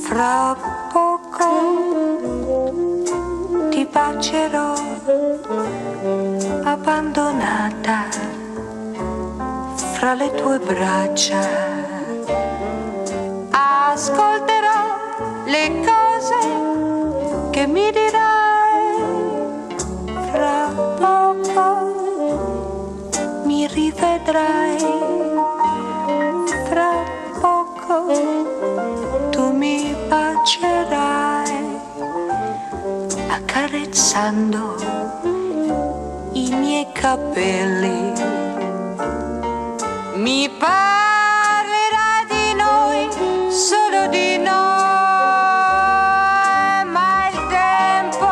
fra poco ti bacerò, abbandonata fra le tue braccia. Ascolterò le cose che mi dirai, fra poco mi rivedrai, fra poco tu mi bacerai, accarezzando i miei capelli. Mi parlerai di noi, solo di noi, ma il tempo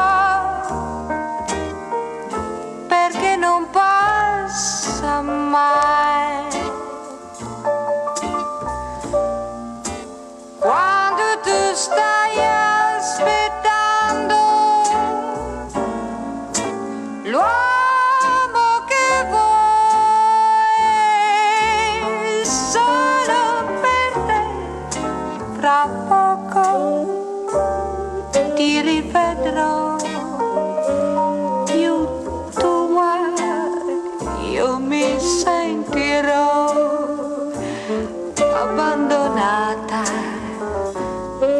perché non passa mai. Quando tu stai aspettando l'uomo che vuoi solo per te, fra poco ti rivedrò, io tua, io mi sentirò abbandonata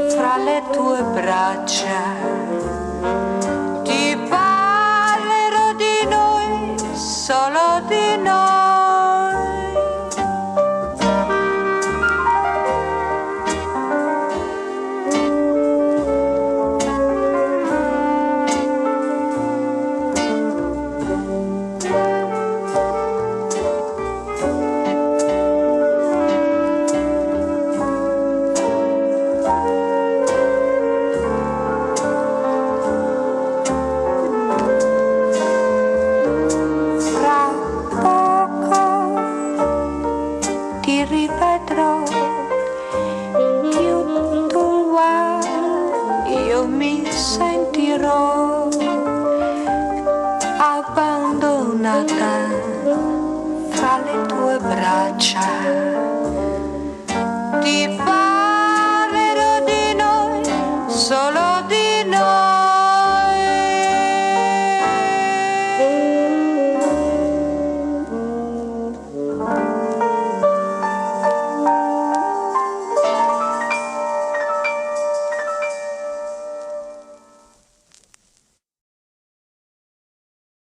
fra le tue braccia. Ti parlerò di noi, solo di noi. Ti rivedrò, io tua, io mi sentirò abbandonata fra le tue braccia. Ti